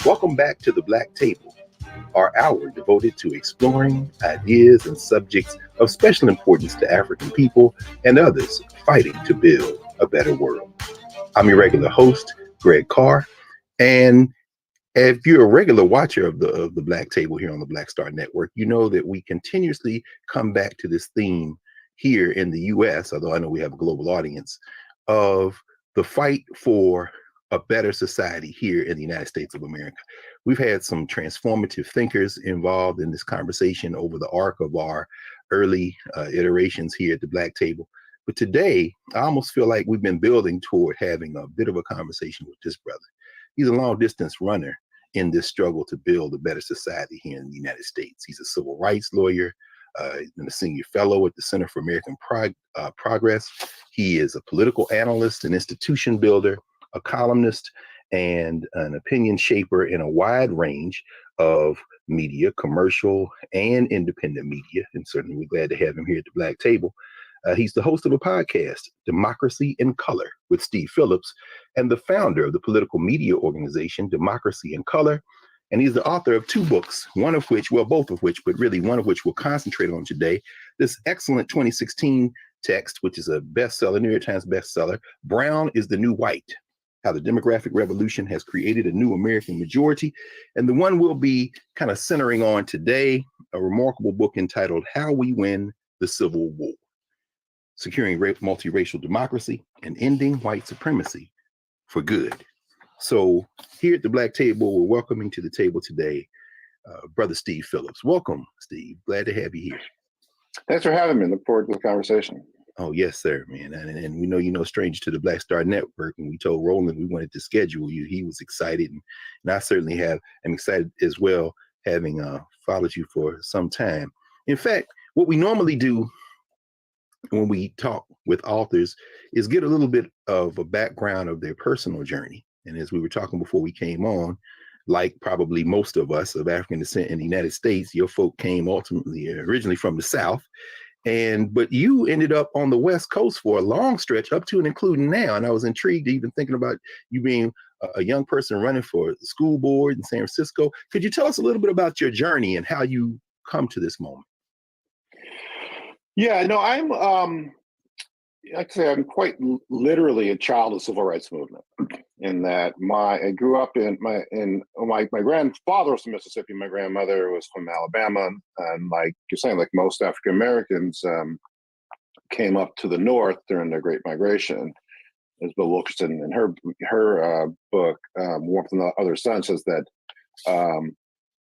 Welcome back to the Black Table, our hour devoted to exploring ideas and subjects of special importance to African people and others fighting to build a better world. I'm your regular host, Greg Carr, and if you're a regular watcher of the Black Table here on the Black Star Network, you know that we continuously come back to this theme here in the U.S., although I know we have a global audience, of the fight for a better society here in the United States of America. We've had some transformative thinkers involved in this conversation over the arc of our early iterations here at the Black Table. But today, I almost feel like we've been building toward having a bit of a conversation with this brother. He's a long distance runner in this struggle to build a better society here in the United States. He's a civil rights lawyer. He's been a senior fellow at the Center for American Progress. He is a political analyst, an institution builder, a columnist, and an opinion shaper in a wide range of media, commercial and independent media. And certainly we're glad to have him here at the Black Table. He's the host of a podcast, Democracy in Color, with Steve Phillips, and the founder of the political media organization, Democracy in Color. And he's the author of two books, one of which, well, both of which, but really one of which we'll concentrate on today. This excellent 2016 text, which is a bestseller, New York Times bestseller, Brown is the New White: How the Demographic Revolution Has Created a New American Majority. And the one we'll be kind of centering on today, a remarkable book entitled How We Win the Civil War: Securing Multiracial Democracy and Ending White Supremacy for Good. So here at the Black Table, we're welcoming to the table today, Brother Steve Phillips. Welcome, Steve. Glad to have you here. Thanks for having me. Look forward to the conversation. Oh, yes, sir, man. And we know you're no stranger to the Black Star Network. And we told Roland we wanted to schedule you. He was excited. And I certainly am excited as well, having followed you for some time. In fact, what we normally do when we talk with authors is get a little bit of a background of their personal journey. And as we were talking before we came on, like probably most of us of African descent in the United States, your folk came originally from the South. But you ended up on the West Coast for a long stretch, up to and including now. And I was intrigued, even thinking about you being a young person running for the school board in San Francisco. Could you tell us a little bit about your journey and how you come to this moment? Yeah, no, I'd say I'm quite literally a child of the civil rights movement. In that I grew up my grandfather was from Mississippi, my grandmother was from Alabama, and like you're saying, like most African Americans came up to the North during the Great Migration. As Bill Wilkerson in her book Warmth on the Other Sun says that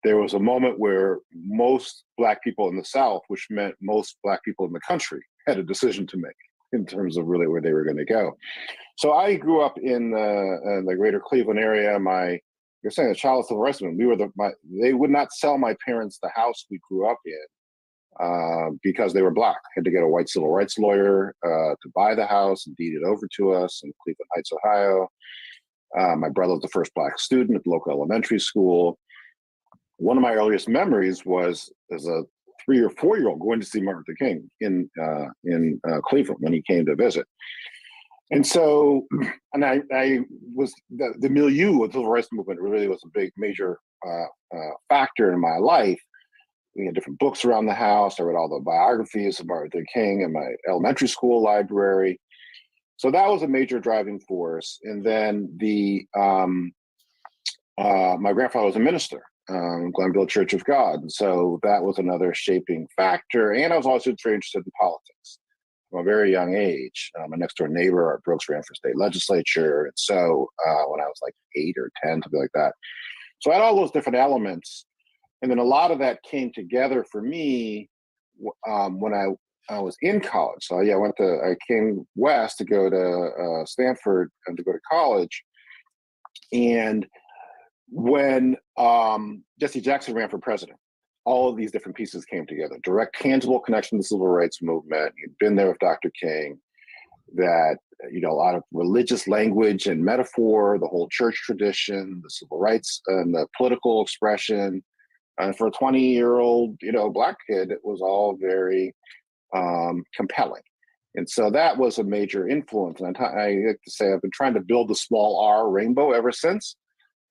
there was a moment where most Black people in the South, which meant most Black people in the country, had a decision to make in terms of really where they were going to go. So I grew up in the greater Cleveland area. You're saying a child of civil rights movement. They would not sell my parents the house we grew up in because they were Black. Had to get a white civil rights lawyer to buy the house and deed it over to us in Cleveland Heights, Ohio. My brother was the first Black student at the local elementary school. One of my earliest memories was as a 3 or 4-year-old going to see Martin Luther King in Cleveland when he came to visit. And so, and I was the milieu of the civil rights movement really was a big major factor in my life. We had different books around the house. I read all the biographies of Martin Luther King in my elementary school library. So that was a major driving force. And then my grandfather was a minister. Glenville Church of God. And so that was another shaping factor. And I was also very interested in politics from a very young age. My next door neighbor, Art Brooks, ran for state legislature. And so when I was like 8 or 10, something like that. So I had all those different elements. And then a lot of that came together for me when I was in college. So yeah, I came west to go to Stanford and to go to college. And when Jesse Jackson ran for president, all of these different pieces came together. Direct, tangible connection to the civil rights movement. He'd been there with Dr. King. That, a lot of religious language and metaphor, the whole church tradition, the civil rights and the political expression. And for a 20-year-old, Black kid, it was all very compelling. And so that was a major influence. And I like to say I've been trying to build the small R rainbow ever since.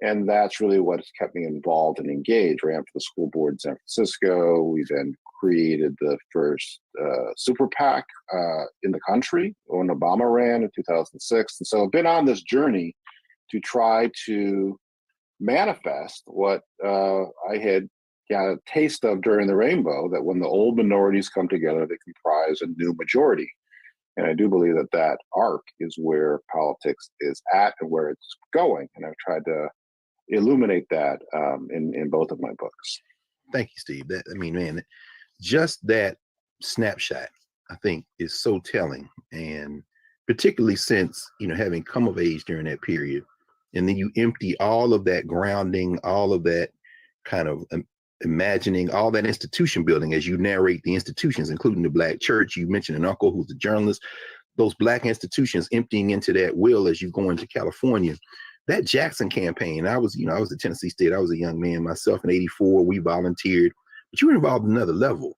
And that's really what has kept me involved and engaged. Ran for the school board in San Francisco. We then created the first super PAC in the country when Obama ran in 2006. And so I've been on this journey to try to manifest what I had got a taste of during the rainbow, that when the old minorities come together, they comprise a new majority. And I do believe that arc is where politics is at and where it's going. And I've tried to illuminate that in both of my books. Thank you, Steve. Just that snapshot, I think, is so telling. And particularly since, having come of age during that period, and then you empty all of that grounding, all of that kind of imagining, all that institution building as you narrate the institutions, including the Black church. You mentioned an uncle who's a journalist, those Black institutions emptying into that will as you go into California. That Jackson campaign, I was at Tennessee State. I was a young man myself in '84. We volunteered, but you were involved at another level.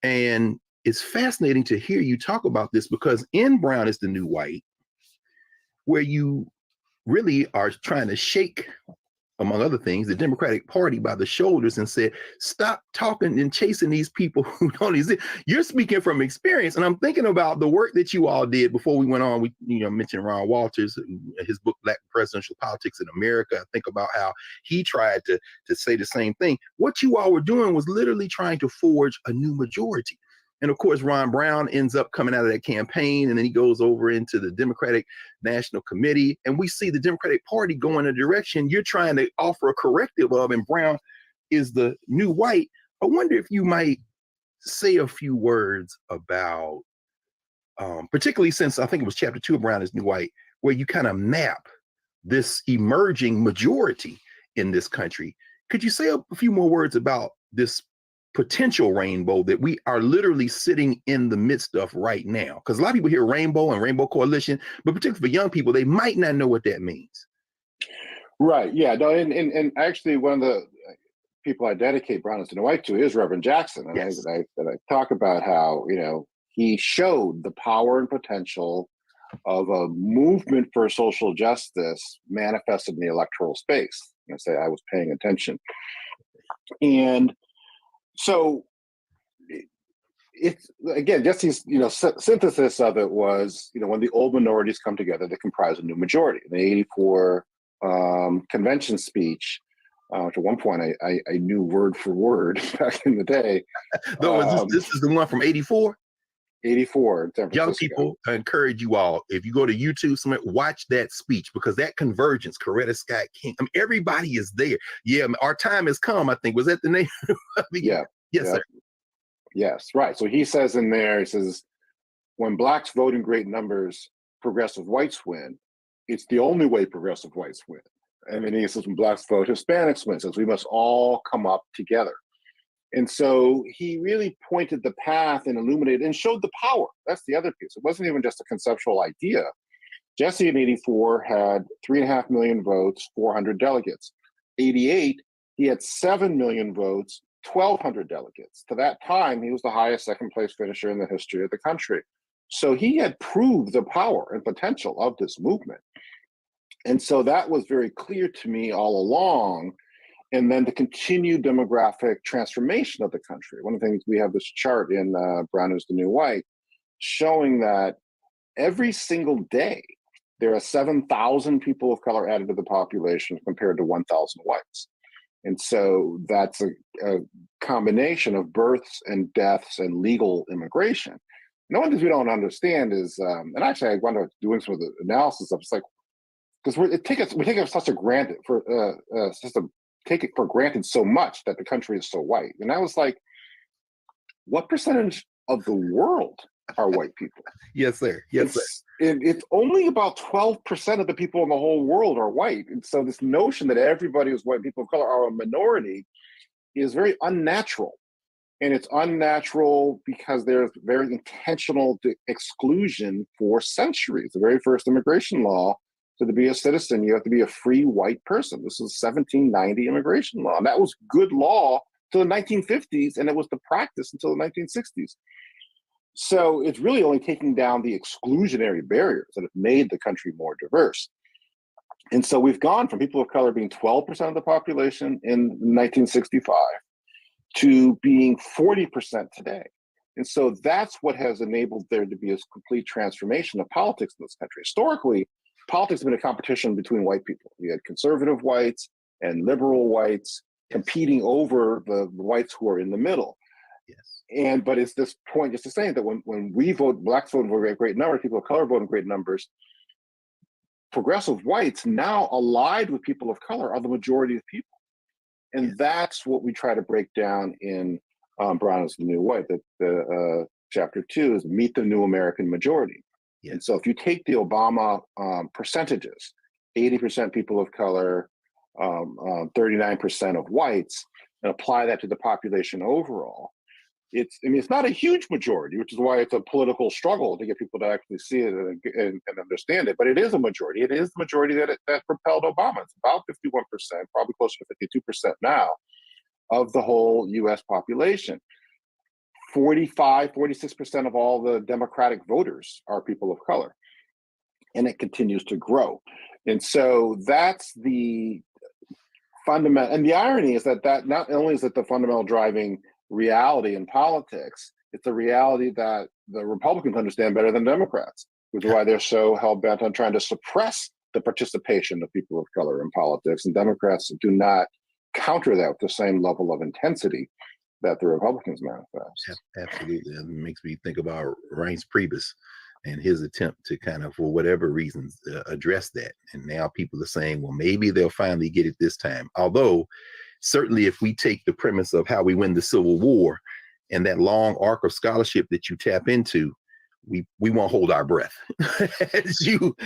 And it's fascinating to hear you talk about this, because in Brown is the New White, where you really are trying to shake, among other things, the Democratic Party by the shoulders and said, stop talking and chasing these people who don't exist. You're speaking from experience. And I'm thinking about the work that you all did before we went on. We mentioned Ron Walters, his book, Black Presidential Politics in America. I think about how he tried to say the same thing. What you all were doing was literally trying to forge a new majority. And of course, Ron Brown ends up coming out of that campaign, and then he goes over into the Democratic National Committee. And we see the Democratic Party going in a direction you're trying to offer a corrective of, and Brown is the new white. I wonder if you might say a few words about, particularly since I think it was chapter 2 of Brown is New White, where you kind of map this emerging majority in this country. Could you say a few more words about this potential rainbow that we are literally sitting in the midst of right now? Because a lot of people hear rainbow and rainbow coalition, but particularly for young people, they might not know what that means. Right. Yeah. No. And actually, one of the people I dedicate Brown is New White to is Reverend Jackson, and Yes. I talk about how he showed the power and potential of a movement for social justice manifested in the electoral space. I say I was paying attention, and so it's again just these synthesis of it was when the old minorities come together, they comprise a new majority. The '84 convention speech, which at one point I knew word for word back in the day. Though this is the one from '84. 84. Young people, I encourage you all, if you go to YouTube, watch that speech, because that convergence, Coretta Scott King, everybody is there. Yeah, our time has come, I think. Was that the name? Yeah. Yes, sir. Yes, right. So he says in there, he says, when blacks vote in great numbers, progressive whites win. It's the only way progressive whites win. And then he says, when blacks vote, Hispanics win. Says we must all come up together. And so he really pointed the path and illuminated and showed the power. That's the other piece. It wasn't even just a conceptual idea. Jesse in '84 had 3.5 million votes, 400 delegates. '88, he had 7 million votes, 1,200 delegates. To that time, he was the highest second place finisher in the history of the country. So he had proved the power and potential of this movement. And so that was very clear to me all along. And then the continued demographic transformation of the country. One of the things, we have this chart in Brown is the New White showing that every single day there are 7,000 people of color added to the population compared to 1,000 whites. And so that's a combination of births and deaths and legal immigration. And one of the things we don't understand is, and actually I wound up doing some of the analysis of, it's like, because we take it such a granted for take it for granted so much that the country is so white. And I was like, what percentage of the world are white people? Yes, sir. Yes, sir. It's only about 12% of the people in the whole world are white. And so this notion that everybody who's white, people of color, are a minority is very unnatural. And it's unnatural because there's very intentional exclusion for centuries. The very first immigration law, so to be a citizen, you have to be a free white person. This is 1790 immigration law. And that was good law till the 1950s, and it was the practice until the 1960s. So it's really only taking down the exclusionary barriers that have made the country more diverse. And so we've gone from people of color being 12% of the population in 1965 to being 40% today. And so that's what has enabled there to be a complete transformation of politics in this country. Historically, politics has been a competition between white people. We had conservative whites and liberal whites competing over the whites who are in the middle. Yes. But it's this point just to say that when we vote, blacks vote in great numbers, people of color vote in great numbers, progressive whites now allied with people of color are the majority of people. And that's what we try to break down in Brown is the New White. The chapter 2 is Meet the New American Majority. Yes. And so if you take the Obama percentages, 80% people of color, 39% of whites, and apply that to the population overall, it's not a huge majority, which is why it's a political struggle to get people to actually see it and understand it. But it is a majority. It is the majority that propelled Obama. It's about 51%, probably closer to 52% now, of the whole U.S. population. 46% of all the Democratic voters are people of color. And it continues to grow. And so that's the fundamental. And the irony is that not only is it the fundamental driving reality in politics, it's a reality that the Republicans understand better than Democrats, which is why they're so hell-bent on trying to suppress the participation of people of color in politics. And Democrats do not counter that with the same level of intensity that the Republicans manifest. Absolutely. It makes me think about Reince Priebus and his attempt to kind of, for whatever reasons, address that. And now people are saying, well, maybe they'll finally get it this time. Although, certainly, if we take the premise of how we win the Civil War and that long arc of scholarship that you tap into, we won't hold our breath, as you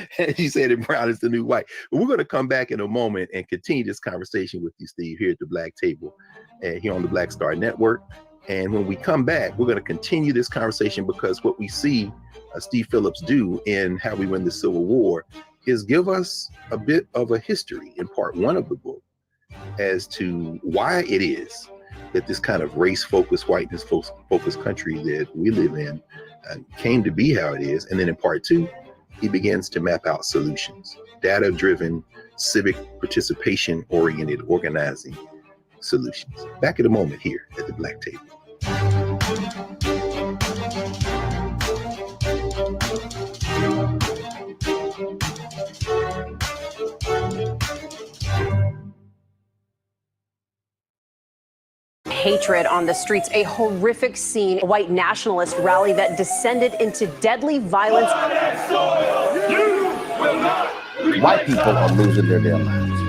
said, in Brown is the New White. But we're going to come back in a moment and continue this conversation with you, Steve, here at the Black Table, here on the Black Star Network. And when we come back, we're going to continue this conversation, because what we see Steve Phillips do in How We Win the Civil War is give us a bit of a history in part one of the book as to why it is that this kind of race-focused, whiteness-focused country that we live in came to be how it is. And then in part two, he begins to map out solutions, data-driven, civic participation-oriented organizing solutions. Back in a moment here at the Black Table. Hatred on the streets, a horrific scene, a white nationalist rally that descended into deadly violence. White people are losing their damn minds.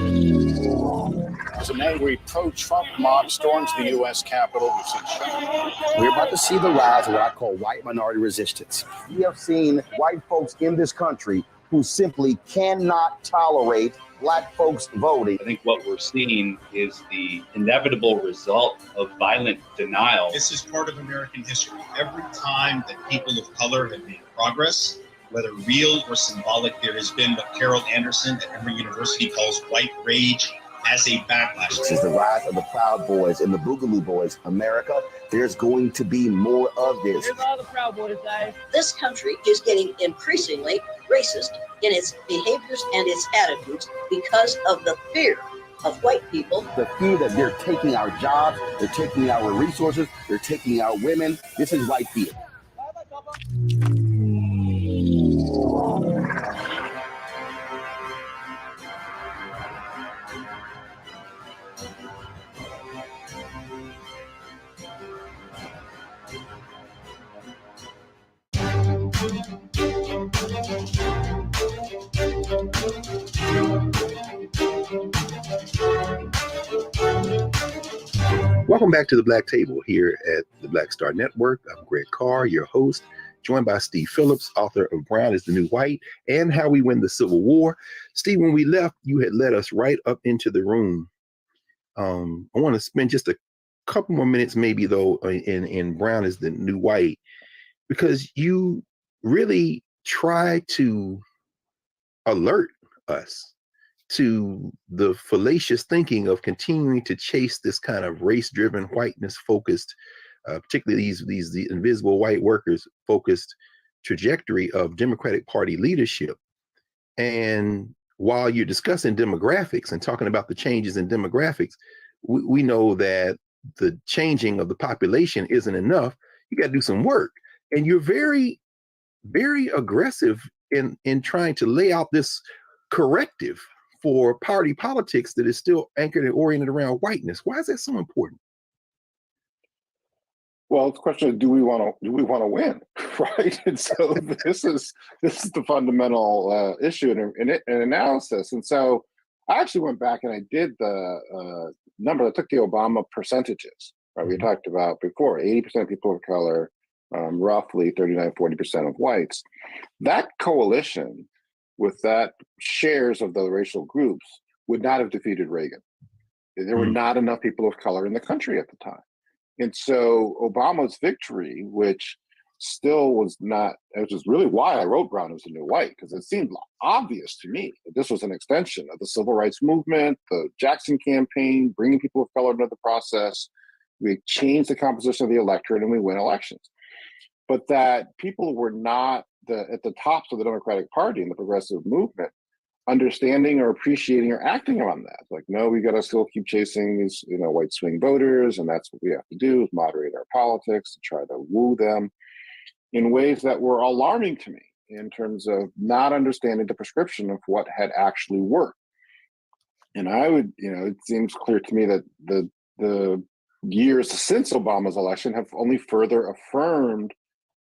As an angry pro-Trump mob storms the U.S. Capitol, we've seen shooting. We're about to see the rise of what I call white minority resistance. We have seen white folks in this country who simply cannot tolerate Black folks voting. I think what we're seeing is the inevitable result of violent denial. This is part of American history. Every time that people of color have made progress, whether real or symbolic, there has been what Carol Anderson at Emory University calls white rage as a backlash. This is the rise of the Proud Boys and the Boogaloo Boys. America, there's going to be more of this. Here's all the Proud Boys, guys. This country is getting increasingly racist in its behaviors and its attitudes because of the fear of white people. The fear that they're taking our jobs, they're taking our resources, they're taking our women. This is white fear. Welcome back to the Black Table here at the Black Star Network. I'm Greg Carr, your host, joined by Steve Phillips, author of Brown is the New White and How We Win the Civil War. Steve, when we left, you had led us right up into the room. I want to spend just a couple more minutes, maybe, though, in Brown is the New White, because you really try to alert us to the fallacious thinking of continuing to chase this kind of race-driven, whiteness-focused, particularly these the invisible white workers-focused trajectory of Democratic Party leadership. And while you're discussing demographics and talking about the changes in demographics, we know that the changing of the population isn't enough. You got to do some work. And you're very, very aggressive in trying to lay out this corrective for party politics that is still anchored and oriented around whiteness. Why is that so important? Well, the question is, do we want to win, right? And so this is the fundamental issue in analysis. And so I actually went back and I did the number. I took the Obama percentages, right? We talked about before, 80% of people of color, roughly 39-40% of whites. That coalition with that shares of the racial groups would not have defeated Reagan. There were not enough people of color in the country at the time. And so Obama's victory, which still was not, which is really why I wrote Brown as the New White, because it seemed obvious to me that this was an extension of the civil rights movement, the Jackson campaign, bringing people of color into the process. We changed the composition of the electorate and we win elections. But that people were not at the tops of the Democratic Party and the progressive movement understanding or appreciating or acting on that. Like, no, we got to still keep chasing these, white swing voters, and that's what we have to do, is moderate our politics to try to woo them in ways that were alarming to me in terms of not understanding the prescription of what had actually worked. And I would, it seems clear to me that the years since Obama's election have only further affirmed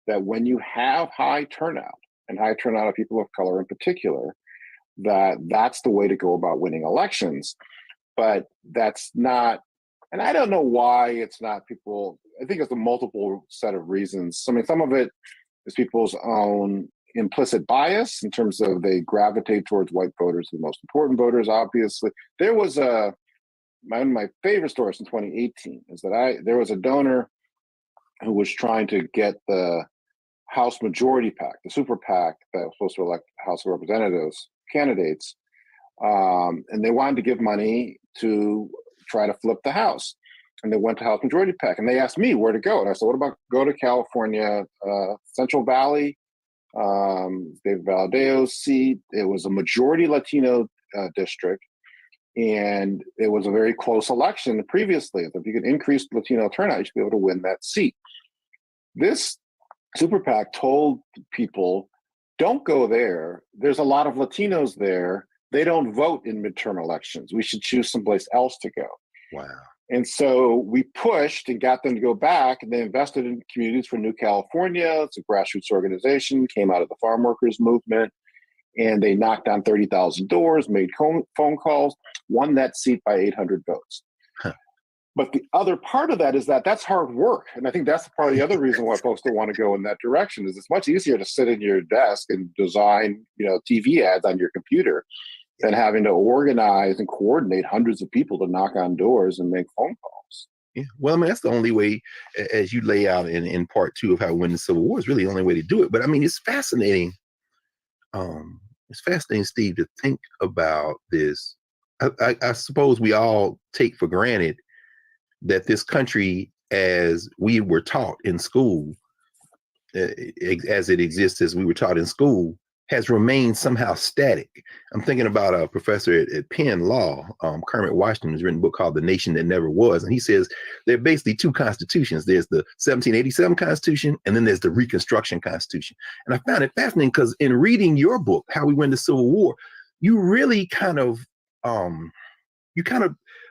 that when you have high turnout, and high turnout of people of color in particular, that's the way to go about winning elections. But that's not, and I don't know why it's not people, I think it's a multiple set of reasons. I mean, some of it is people's own implicit bias in terms of they gravitate towards white voters, the most important voters, obviously. There was one of my favorite stories in 2018 is that there was a donor who was trying to get the House Majority PAC, the super PAC that was supposed to elect House of Representatives candidates, and they wanted to give money to try to flip the House. And they went to House Majority PAC, and they asked me where to go. And I said, what about go to California, Central Valley, David Valdeo's seat. It was a majority Latino district, and it was a very close election previously. If you could increase Latino turnout, you should be able to win that seat. This super PAC told people, don't go there. There's a lot of Latinos there. They don't vote in midterm elections. We should choose someplace else to go. Wow. And so we pushed and got them to go back, and they invested in Communities for New California. It's a grassroots organization, came out of the farm workers movement, and they knocked on 30,000 doors, made phone calls, won that seat by 800 votes. Huh. But the other part of that is that that's hard work. And I think that's part of the other reason why folks don't want to go in that direction is it's much easier to sit in your desk and design, TV ads on your computer than having to organize and coordinate hundreds of people to knock on doors and make phone calls. Yeah. Well, I mean, that's the only way, as you lay out in part two of how to win the Civil War, is really the only way to do it. But I mean, it's fascinating. It's fascinating, Steve, to think about this. I suppose we all take for granted that this country, as we were taught in school, as it exists, as we were taught in school, has remained somehow static. I'm thinking about a professor at Penn Law, Kermit Washington, has written a book called The Nation That Never Was. And he says there are basically two constitutions. There's the 1787 Constitution, and then there's the Reconstruction Constitution. And I found it fascinating because in reading your book, How We Win the Civil War, you really kind of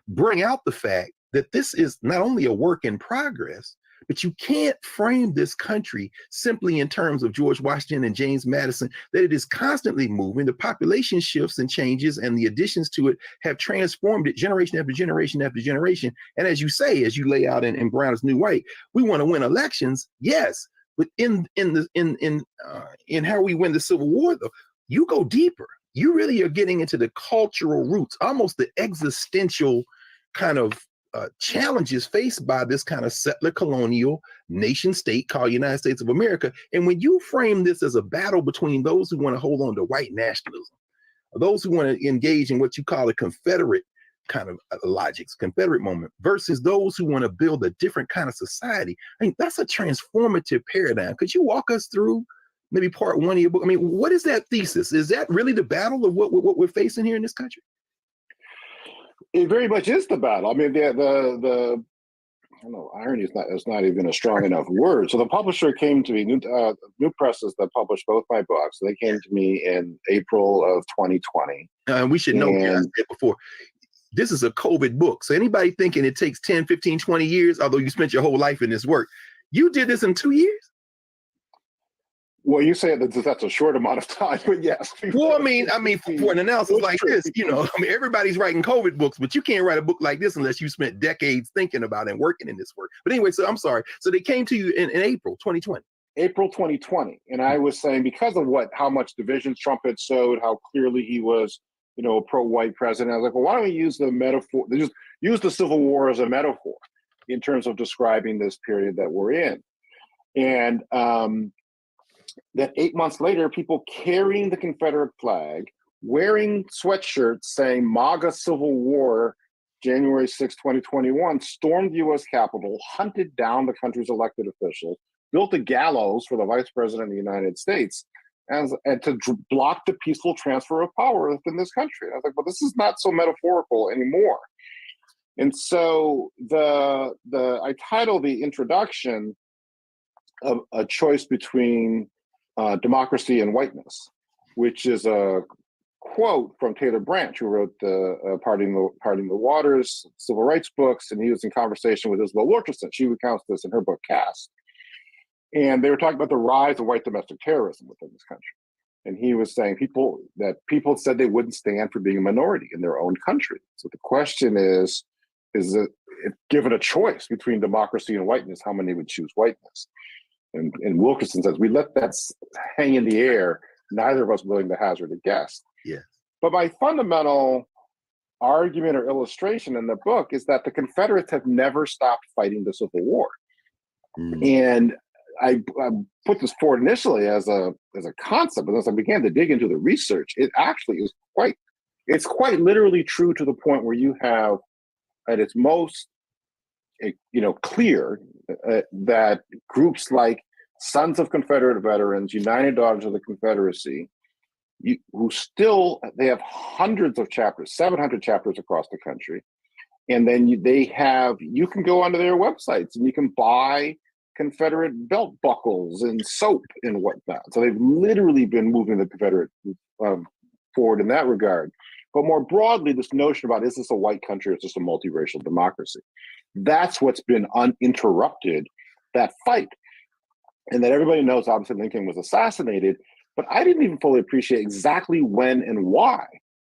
bring out the fact that this is not only a work in progress, but you can't frame this country simply in terms of George Washington and James Madison, that it is constantly moving. The population shifts and changes, and the additions to it have transformed it generation after generation after generation. And as you say, as you lay out in Brown is New White, we want to win elections, yes, but in how we win the Civil War, though, you go deeper. You really are getting into the cultural roots, almost the existential kind of challenges faced by this kind of settler colonial nation state called United States of America. And when you frame this as a battle between those who want to hold on to white nationalism, or those who want to engage in what you call a Confederate kind of logics, Confederate moment, versus those who want to build a different kind of society, I mean, that's a transformative paradigm. Could you walk us through maybe part one of your book? I mean, what is that thesis? Is that really the battle of what we're facing here in this country? It very much is the battle. I mean, I don't know, irony is not even a strong enough word. So the publisher came to me, New Presses, that published both my books. They came to me in April of 2020. We should know, I said before, this is a COVID book. So anybody thinking it takes 10, 15, 20 years, although you spent your whole life in this work, you did this in 2 years? Well, you say that that's a short amount of time, but yes. Well, I mean, for an analysis like this, everybody's writing COVID books, but you can't write a book like this unless you spent decades thinking about and working in this work. But anyway, so I'm sorry. So they came to you in April 2020. April 2020. And I was saying, because of how much divisions Trump had sowed, how clearly he was, a pro-white president, I was like, well, why don't we use the metaphor, just use the Civil War as a metaphor in terms of describing this period that we're in. And that 8 months later, people carrying the Confederate flag, wearing sweatshirts saying MAGA Civil War, January 6, 2021, stormed the U.S. Capitol, hunted down the country's elected officials, built a gallows for the Vice President of the United States, and to block the peaceful transfer of power within this country. And I was like, well, this is not so metaphorical anymore. And so I titled the introduction of a choice between democracy and whiteness, which is a quote from Taylor Branch, who wrote the Parting the Waters civil rights books, and he was in conversation with Isabel Wilkerson. She recounts this in her book Caste. And they were talking about the rise of white domestic terrorism within this country. And he was saying people said they wouldn't stand for being a minority in their own country. So the question is that if given a choice between democracy and whiteness, how many would choose whiteness? And Wilkerson says, we let that hang in the air. Neither of us willing to hazard a guess. Yeah. But my fundamental argument or illustration in the book is that the Confederates have never stopped fighting the Civil War. And I put this forward initially as a concept, but as I began to dig into the research, it actually is quite literally true to the point where you have at its most clear that groups like Sons of Confederate Veterans, United Daughters of the Confederacy, they have hundreds of chapters, 700 chapters across the country. And then you can go onto their websites and you can buy Confederate belt buckles and soap and whatnot. So they've literally been moving the Confederate forward in that regard. But more broadly, this notion about, is this a white country or is this a multiracial democracy? That's what's been uninterrupted, that fight. And that everybody knows, obviously, Lincoln was assassinated, but I didn't even fully appreciate exactly when and why.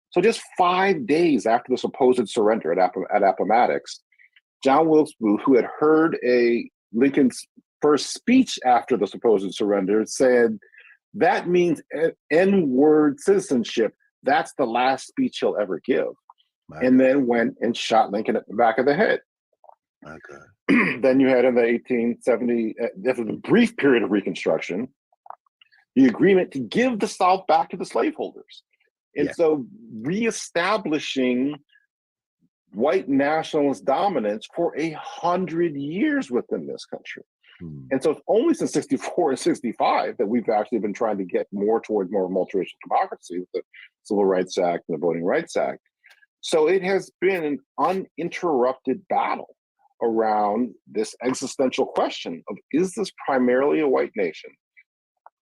So just 5 days after the supposed surrender at Appomattox, John Wilkes Booth, who had heard Lincoln's first speech after the supposed surrender, said, that means N-word citizenship. That's the last speech he'll ever give. Wow. And then went and shot Lincoln at the back of the head. Okay. Then you had in the 1870, after the brief period of Reconstruction, the agreement to give the South back to the slaveholders. And so reestablishing white nationalist dominance for 100 years within this country. And so it's only since 64 and 65 that we've actually been trying to get more towards more multiracial democracy with the Civil Rights Act and the Voting Rights Act. So it has been an uninterrupted battle around this existential question of, is this primarily a white nation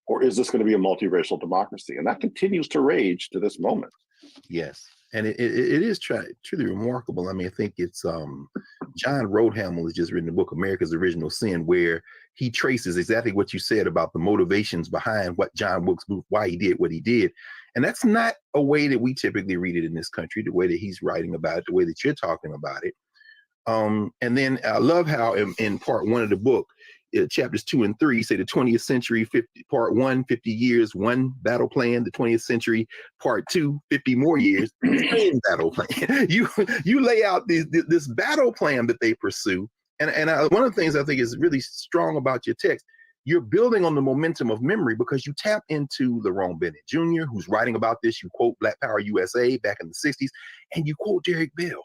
or is this going to be a multiracial democracy? And that continues to rage to this moment. Yes. And it is truly remarkable. I mean, I think it's John Roadhamel has just written the book America's Original Sin, where he traces exactly what you said about the motivations behind what John Wilkes Booth, why he did what he did. And that's not a way that we typically read it in this country, the way that he's writing about it, the way that you're talking about it. And then I love how in part one of the book, chapters 2 and 3 say the 20th century, part 1, 50 years, one battle plan. The 20th century, part 2, 50 more years, same battle plan. You lay out this battle plan that they pursue. And one of the things I think is really strong about your text, you're building on the momentum of memory because you tap into Lerone Bennett Jr., who's writing about this. You quote Black Power USA back in the 60s, and you quote Derek Bell,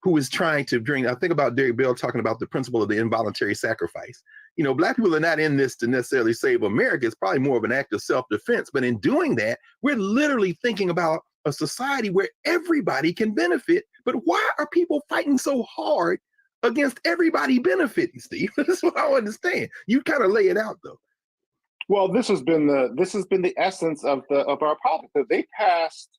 who is trying to I think about Derek Bell talking about the principle of the involuntary sacrifice. You know, Black people are not in this to necessarily save America. It's probably more of an act of self-defense. But in doing that, we're literally thinking about a society where everybody can benefit. But why are people fighting so hard against everybody benefiting, Steve? That's what I understand. You kind of lay it out, though. Well, this has been the essence of our politics. They passed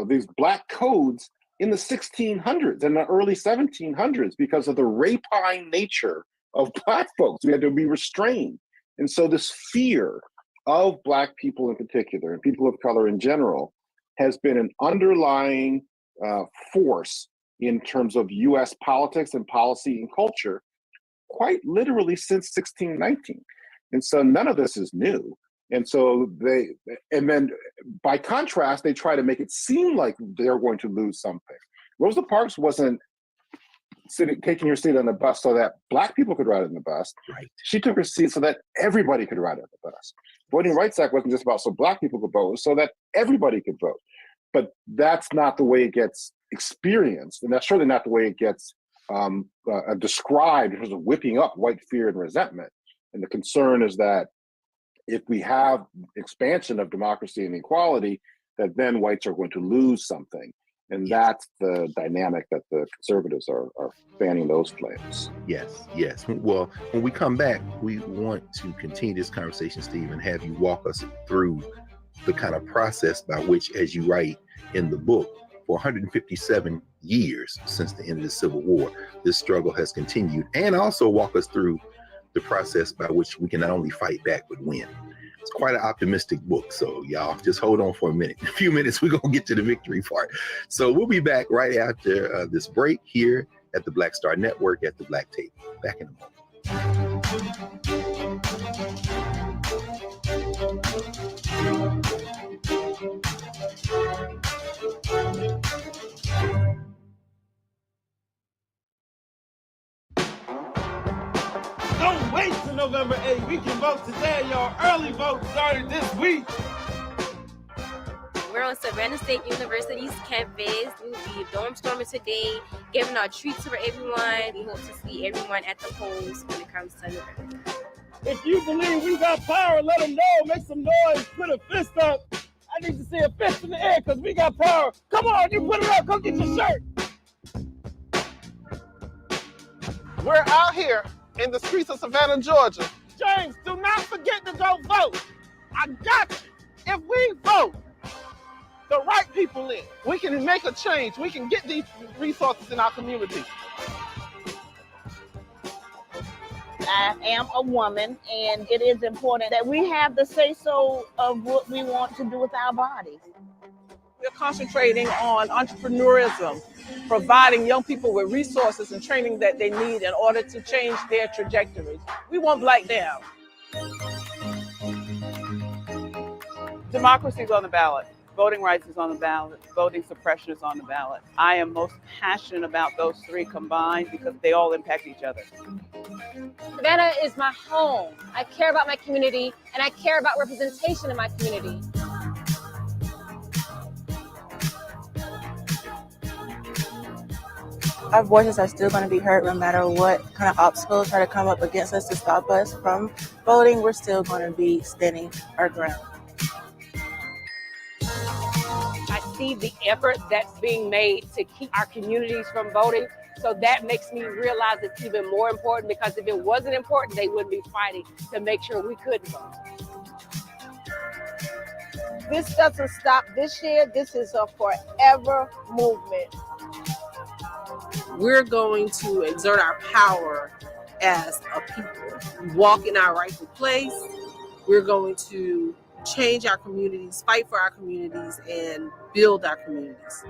these black codes in the 1600s and the early 1700s because of the rapine nature of Black folks. We had to be restrained. And so this fear of Black people in particular and people of color in general has been an underlying force in terms of U.S. politics and policy and culture quite literally since 1619. And so none of this is new. And so then by contrast, they try to make it seem like they're going to lose something. Rosa Parks wasn't taking her seat on the bus so that Black people could ride on the bus. Right. She took her seat so that everybody could ride on the bus. Voting Rights Act wasn't just about so Black people could vote, so that everybody could vote. But that's not the way it gets experienced. And that's certainly not the way it gets described in terms of whipping up white fear and resentment. And the concern is that if we have expansion of democracy and equality, that then whites are going to lose something. And that's the dynamic that the conservatives are fanning those flames. Yes. Well, when we come back, we want to continue this conversation, Steve, and have you walk us through the kind of process by which, as you write in the book, for 157 years since the end of the Civil War, this struggle has continued, and also walk us through the process by which we can not only fight back but win. It's quite an optimistic book, so y'all just hold on for a minute. In a few minutes, we're going to get to the victory part. So we'll be back right after this break here at the Black Star Network at the Black Table. Back in a moment. Don't wait till November 8th. We can vote today, y'all. Early vote started this week. We're on Savannah State University's campus. We'll be dorm storming today, giving out treats for everyone. We hope to see everyone at the polls when it comes to November. If you believe we got power, let them know. Make some noise. Put a fist up. I need to see a fist in the air because we got power. Come on, you put it up. Come get your shirt. We're out here in the streets of Savannah, Georgia. James, do not forget to go vote. I got you. If we vote the right people in, we can make a change. We can get these resources in our community. I am a woman, and it is important that we have the say-so of what we want to do with our bodies. We're concentrating on entrepreneurism, providing young people with resources and training that they need in order to change their trajectories. We want Black down. Democracy is on the ballot. Voting rights is on the ballot. Voting suppression is on the ballot. I am most passionate about those three combined because they all impact each other. Savannah is my home. I care about my community, and I care about representation in my community. Our voices are still going to be heard no matter what kind of obstacles try to come up against us to stop us from voting. We're still going to be standing our ground. I see the effort that's being made to keep our communities from voting. So that makes me realize it's even more important, because if it wasn't important, they wouldn't be fighting to make sure we couldn't vote. This doesn't stop this year. This is a forever movement. We're going to exert our power as a people, walk in our rightful place. We're going to change our communities, fight for our communities, and build our communities.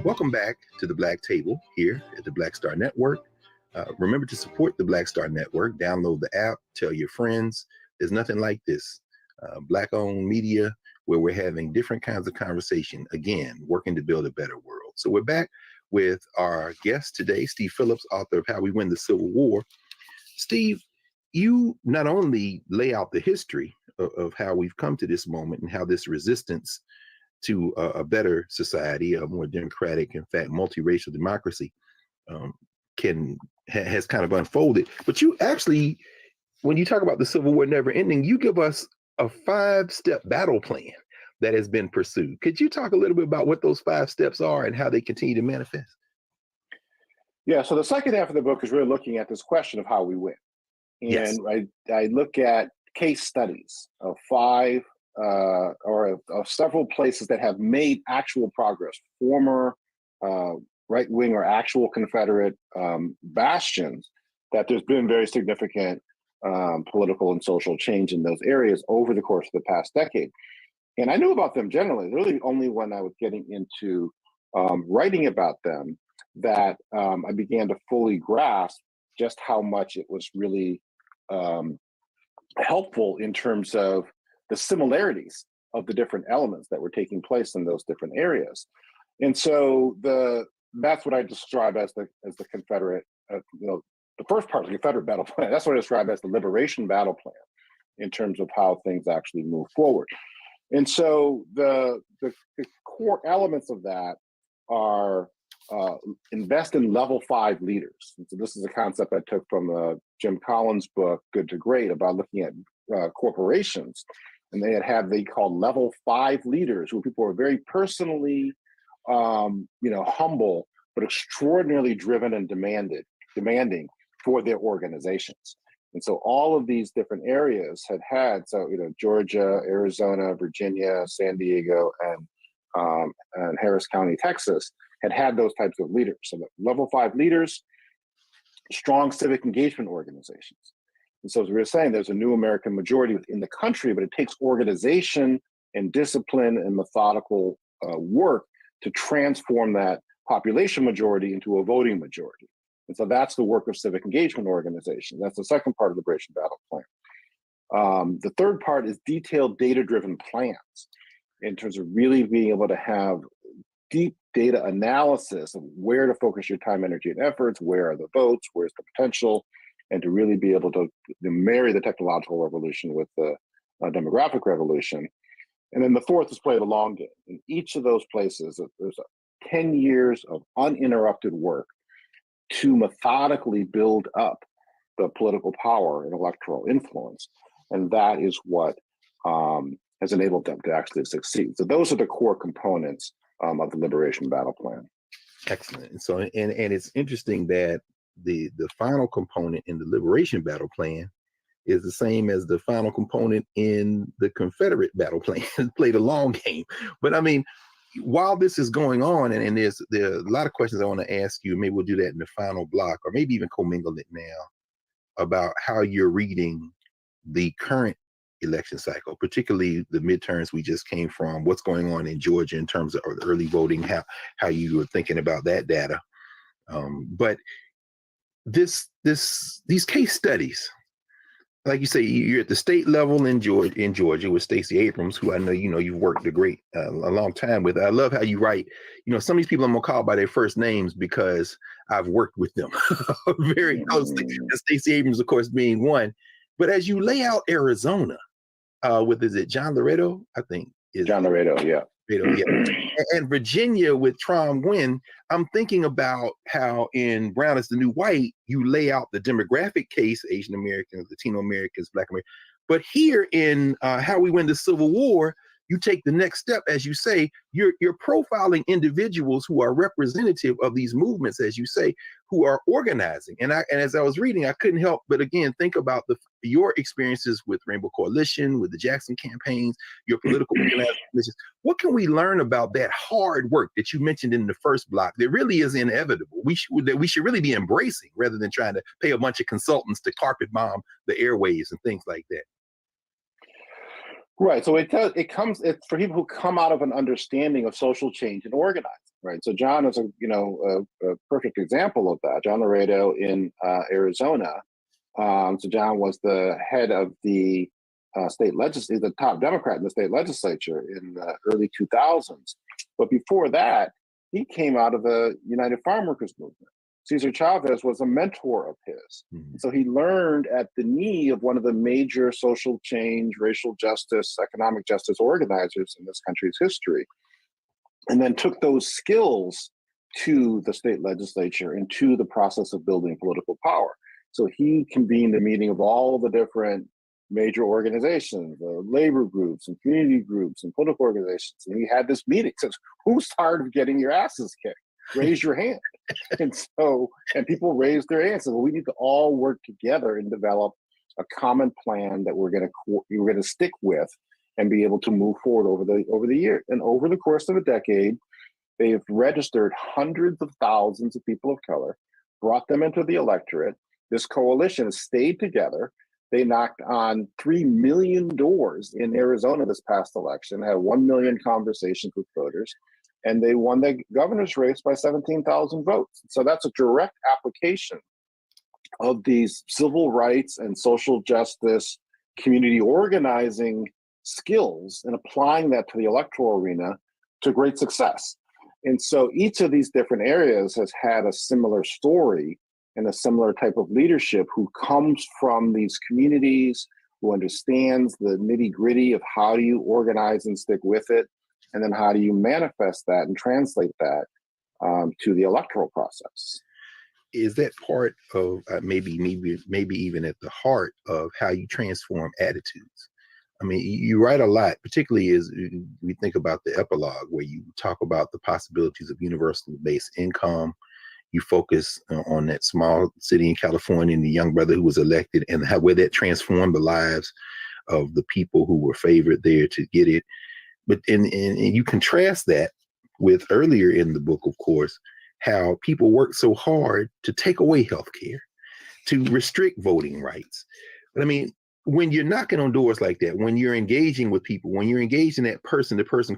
Welcome back to the Black Table here at the Black Star Network. Remember to support the Black Star Network. Download the app, tell your friends. There's nothing like this. Black-owned media where we're having different kinds of conversation, again, working to build a better world. So we're back with our guest today, Steve Phillips, author of How We Win the Civil War. Steve, you not only lay out the history of how we've come to this moment and how this resistance to a better society, a more democratic, in fact, multiracial democracy has kind of unfolded. But you actually, when you talk about the Civil War never ending, you give us a 5-step battle plan that has been pursued. Could you talk a little bit about what those 5 steps are and how they continue to manifest? Yeah, so the second half of the book is really looking at this question of how we win. And yes. I look at case studies of 5 or of several places that have made actual progress, former right-wing or actual Confederate bastions, that there's been very significant political and social change in those areas over the course of the past decade. And I knew about them generally. Really only when I was getting into writing about them that I began to fully grasp just how much it was really helpful in terms of the similarities of the different elements that were taking place in those different areas. And so that's what I describe as the Confederate, the first part of the Confederate battle plan. That's what I describe as the liberation battle plan in terms of how things actually move forward. And so the core elements of that are invest in level 5 leaders. And so this is a concept I took from Jim Collins' book, Good to Great, about looking at corporations. And they called level 5 leaders, who people were very personally, humble, but extraordinarily driven and demanding for their organizations. And so all of these different areas had Georgia, Arizona, Virginia, San Diego, and Harris County, Texas, had those types of leaders. So the level 5 leaders, strong civic engagement organizations. And so as we were saying, there's a new American majority within the country, but it takes organization and discipline and methodical work to transform that population majority into a voting majority. And so that's the work of civic engagement organizations. That's the second part of the Liberation Battle Plan. The third part is detailed data-driven plans in terms of really being able to have deep data analysis of where to focus your time, energy, and efforts, where are the votes, where's the potential, and to really be able to marry the technological revolution with the demographic revolution. And then the fourth is play the long game. In each of those places, there's 10 years of uninterrupted work to methodically build up the political power and electoral influence. And that is what has enabled them to actually succeed. So those are the core components of the Liberation Battle Plan. Excellent. So, and it's interesting that the final component in the Liberation Battle Plan is the same as the final component in the Confederate Battle Plan. Play the long game. But I mean, while this is going on, and there are a lot of questions I want to ask you, maybe we'll do that in the final block, or maybe even commingle it now, about how you're reading the current election cycle, particularly the midterms we just came from, what's going on in Georgia in terms of early voting, how you were thinking about that data. But these case studies, like you say, you're at the state level in Georgia with Stacey Abrams, who I know you've worked a long time with. I love how you write. Some of these people I'm gonna call by their first names because I've worked with them very closely. And Stacey Abrams, of course, being one. But as you lay out Arizona, is it John Laredo? I think is John Laredo, yeah. And Virginia with Trom Gwynn, I'm thinking about how in Brown is the New White, you lay out the demographic case, Asian Americans, Latino Americans, Black Americans. But here in How We Win the Civil War, you take the next step, as you say, you're profiling individuals who are representative of these movements, as you say, who are organizing. And as I was reading, I couldn't help but again think about your experiences with Rainbow Coalition, with the Jackson campaigns, your political organizing. What can we learn about that hard work that you mentioned in the first block that really is inevitable? We should really be embracing rather than trying to pay a bunch of consultants to carpet bomb the airwaves and things like that. Right. So it's for people who come out of an understanding of social change and organizing. Right. So John is a perfect example of that. John Laredo in Arizona. So John was the head of the state legislature, the top Democrat in the state legislature in the early 2000s. But before that, he came out of the United Farm Workers movement. Cesar Chavez was a mentor of his. Mm-hmm. So he learned at the knee of one of the major social change, racial justice, economic justice organizers in this country's history, and then took those skills to the state legislature and to the process of building political power. So he convened a meeting of all the different major organizations, labor groups and community groups and political organizations. And he had this meeting. Says, who's tired of getting your asses kicked? Raise your hand. And people raised their hands. So we need to all work together and develop a common plan that we're going to stick with and be able to move forward over the year. And over the course of a decade, they've registered hundreds of thousands of people of color, brought them into the electorate. This coalition has stayed together. They knocked on 3 million doors in Arizona this past election, had 1 million conversations with voters, and they won the governor's race by 17,000 votes. So that's a direct application of these civil rights and social justice community organizing skills and applying that to the electoral arena to great success. And so each of these different areas has had a similar story and a similar type of leadership who comes from these communities who understands the nitty gritty of how do you organize and stick with it, and then how do you manifest that and translate that to the electoral process. Is that part of maybe even at the heart of how you transform attitudes? I mean, you write a lot, particularly as we think about the epilogue, where you talk about the possibilities of universal base income. You focus on that small city in California and the young brother who was elected, and where that transformed the lives of the people who were favored there to get it. But and you contrast that with earlier in the book, of course, how people work so hard to take away health care, to restrict voting rights. But I mean, when you're knocking on doors like that, when you're engaging with people, when you're engaged in that person-to-person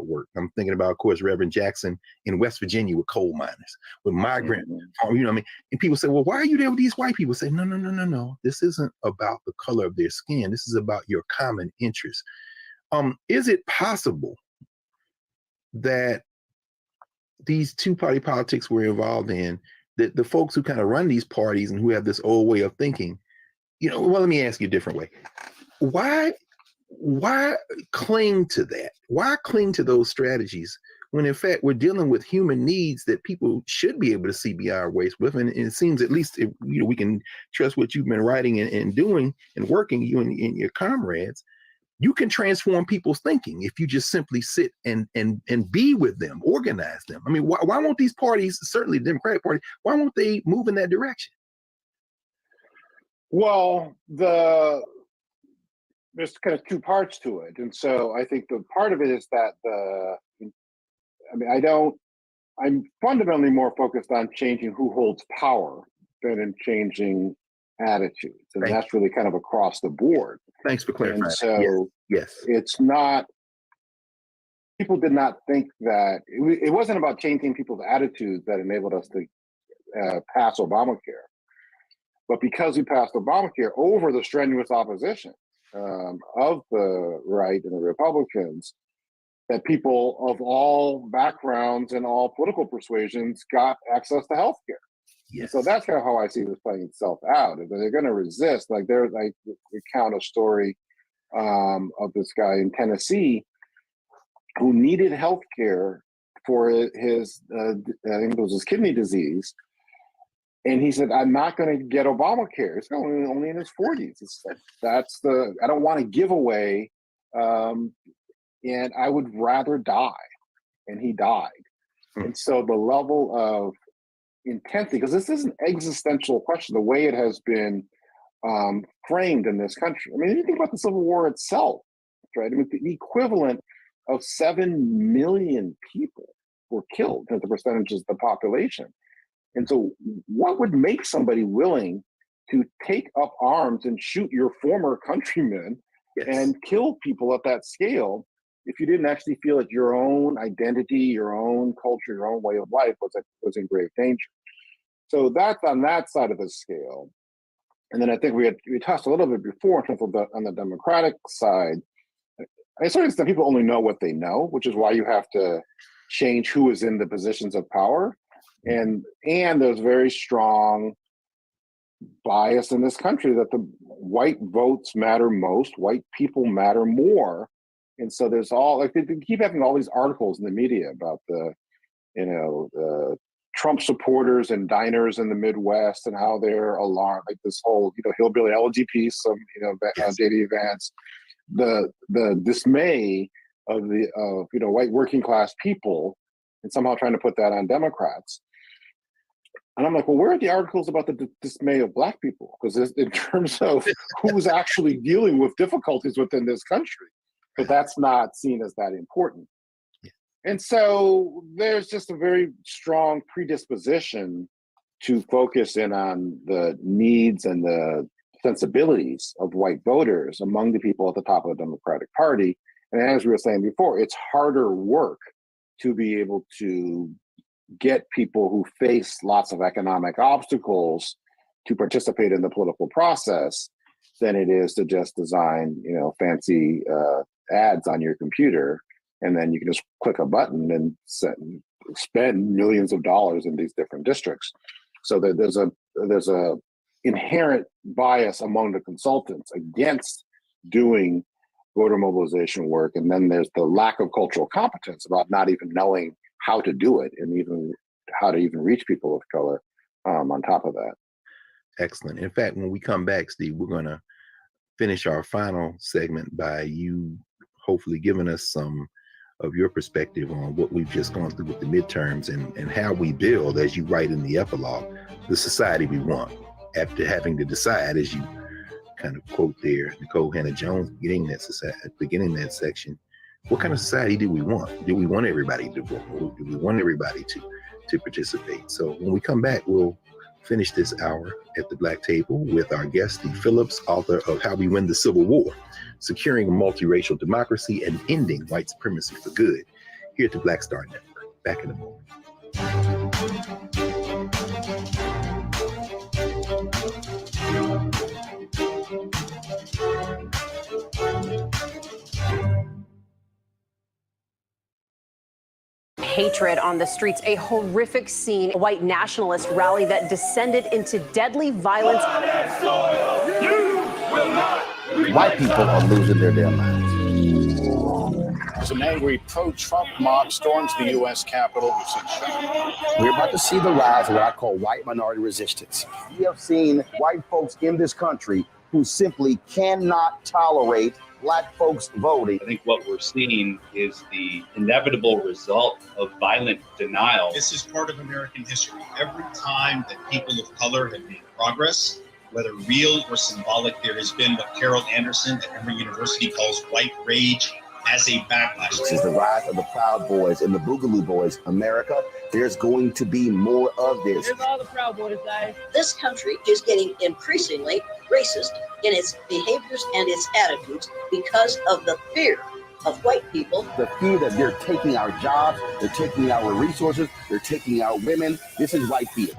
work, I'm thinking about, of course, Reverend Jackson in West Virginia with coal miners, with migrant, you know what I mean? And people say, well, why are you there with these white people? Say, no. This isn't about the color of their skin. This is about your common interest. Is it possible that these two-party politics we're involved in, that the folks who kind of run these parties and who have this old way of thinking, well, let me ask you a different way. Why cling to that? Why cling to those strategies when in fact we're dealing with human needs that people should be able to see beyond our waist with? And it seems, at least, we can trust what you've been writing and doing and working, you and your comrades. You can transform people's thinking if you just simply sit and be with them, organize them. I mean, why won't these parties, certainly the Democratic Party, why won't they move in that direction? Well, there's kind of two parts to it. And so I think the part of it is that I'm fundamentally more focused on changing who holds power than in changing attitudes. And that's really kind of across the board. Thanks for clarifying. And so yes. It's not, people did not think that, it wasn't about changing people's attitudes that enabled us to pass Obamacare. But because we passed Obamacare over the strenuous opposition of the right and the Republicans, that people of all backgrounds and all political persuasions got access to health care. Yes. So that's kind of how I see this playing itself out. They're going to resist. Like we recount a story of this guy in Tennessee who needed health care for his, I think it was his kidney disease. And he said, I'm not going to get Obamacare. It's only in his 40s. It's like, I don't want to give away, and I would rather die. And he died. And so the level of intensity, because this is an existential question, the way it has been framed in this country. I mean, if you think about the Civil War itself, right? I mean, the equivalent of 7 million people were killed as the percentages of the population. And so what would make somebody willing to take up arms and shoot your former countrymen and kill people at that scale if you didn't actually feel that your own identity, your own culture, your own way of life was in grave danger? So that's on that side of the scale. And then I think we touched a little bit before in terms of on the Democratic side. I certain extent people only know what they know, which is why you have to change who is in the positions of power. And there's very strong bias in this country that the white votes matter most, white people matter more. And so there's all, like, they keep having all these articles in the media about the Trump supporters and diners in the Midwest and how they're alarmed, like this whole, hillbilly elegy piece of, J.D. Vance, the dismay of white working class people, and somehow trying to put that on Democrats. And I'm like, well, where are the articles about the dismay of Black people? Because in terms of who's actually dealing with difficulties within this country, but that's not seen as that important. And so there's just a very strong predisposition to focus in on the needs and the sensibilities of white voters among the people at the top of the Democratic Party. And as we were saying before, it's harder work to be able to get people who face lots of economic obstacles to participate in the political process than it is to just design, fancy ads on your computer, and then you can just click a button and spend millions of dollars in these different districts. So there's a inherent bias among the consultants against doing voter mobilization work. And then there's the lack of cultural competence about not even knowing how to do it and even how to even reach people of color on top of that. Excellent. In fact, when we come back, Steve, we're going to finish our final segment by you hopefully giving us some of your perspective on what we've just gone through with the midterms and how we build, as you write in the epilogue, the society we want, after having to decide, as you kind of quote there, Nicole Hannah-Jones, beginning that section, what kind of society do we want? Do we want everybody to vote? Or do we want everybody to participate? So when we come back, we'll finish this hour at the Black Table with our guest, Steve Phillips, author of How We Win the Civil War, Securing a Multiracial Democracy and Ending White Supremacy for Good, here at the Black Star Network. Back in a moment. Hatred on the streets, a horrific scene, a white nationalist rally that descended into deadly violence. White people are losing their damn minds. As an angry pro-Trump mob storms the U.S. Capitol, we've seen shooting. We're about to see the rise of what I call white minority resistance. We have seen white folks in this country who simply cannot tolerate Black folks voting. I think what we're seeing is the inevitable result of violent denial. This is part of American history. Every time that people of color have made progress, whether real or symbolic, there has been what Carol Anderson at Emory University calls white rage as a backlash. This is the rise of the Proud Boys and the Boogaloo Boys. America, there's going to be more of this. There's all the Proud Boys, guys. This country is getting increasingly racist in its behaviors and its attitudes because of the fear of white people. The fear that they're taking our jobs, they're taking our resources, they're taking our women. This is white fear.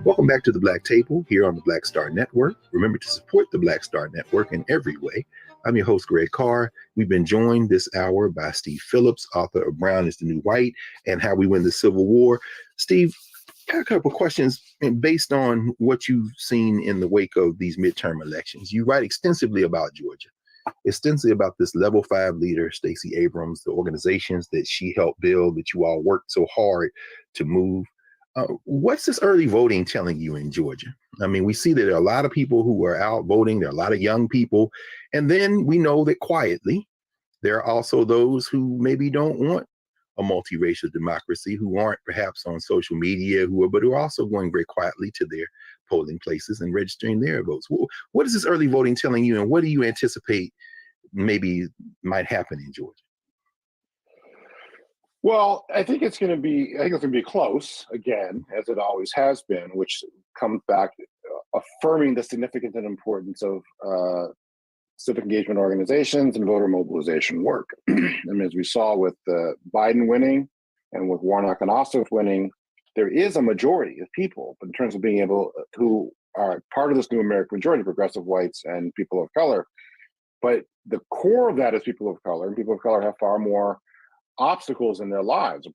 Welcome back to the Black Table here on the Black Star Network. Remember to support the Black Star Network in every way. I'm your host, Greg Carr. We've been joined this hour by Steve Phillips, author of Brown is the New White and How We Win the Civil War. Steve, I have a couple of questions based on what you've seen in the wake of these midterm elections. You write extensively about Georgia, extensively about this level 5 leader, Stacey Abrams, the organizations that she helped build, that you all worked so hard to move. What's this early voting telling you in Georgia? I mean, we see that there are a lot of people who are out voting. There are a lot of young people. And then we know that quietly, there are also those who maybe don't want a multiracial democracy, who aren't perhaps on social media, but who are also going very quietly to their polling places and registering their votes. What is this early voting telling you, and what do you anticipate maybe might happen in Georgia? Well, I think it's going to be close again, as it always has been, which comes back affirming the significance and importance of civic engagement organizations and voter mobilization work. I mean, as we saw with Biden winning and with Warnock and Ossoff winning, there is a majority of people, but in terms of being able who are part of this new American majority, progressive whites and people of color. But the core of that is people of color, and people of color have far more obstacles in their lives,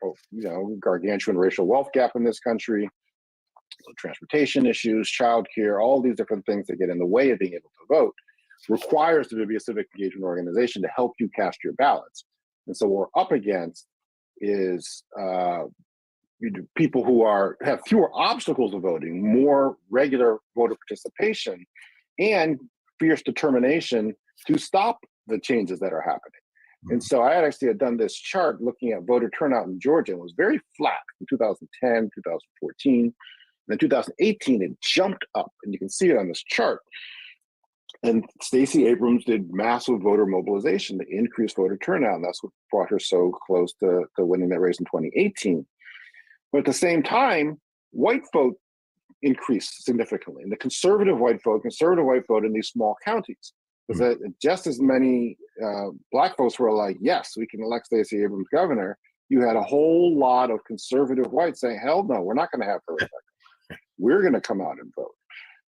gargantuan racial wealth gap in this country, transportation issues, childcare, all these different things that get in the way of being able to vote, requires there to be a civic engagement organization to help you cast your ballots. And so what we're up against is people who have fewer obstacles to voting, more regular voter participation, and fierce determination to stop the changes that are happening. And so I had done this chart looking at voter turnout in Georgia, and it was very flat in 2010, 2014. And in 2018, it jumped up, and you can see it on this chart. And Stacey Abrams did massive voter mobilization to increase voter turnout, and that's what brought her so close to winning that race in 2018. But at the same time, white vote increased significantly, and the conservative white vote in these small counties. Because just as many Black folks were like, yes, we can elect Stacey Abrams governor, you had a whole lot of conservative whites saying, hell no, we're not going to have her elected. We're going to come out and vote.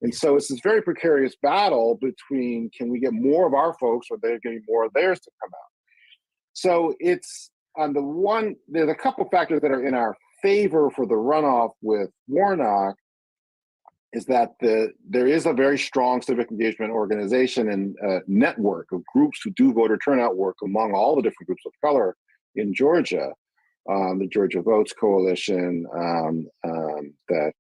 And so it's this very precarious battle between, can we get more of our folks, or they're getting more of theirs to come out? So it's on the one, there's a couple factors that are in our favor for the runoff with Warnock, is that there is a very strong civic engagement organization and network of groups who do voter turnout work among all the different groups of color in Georgia. The Georgia Votes Coalition that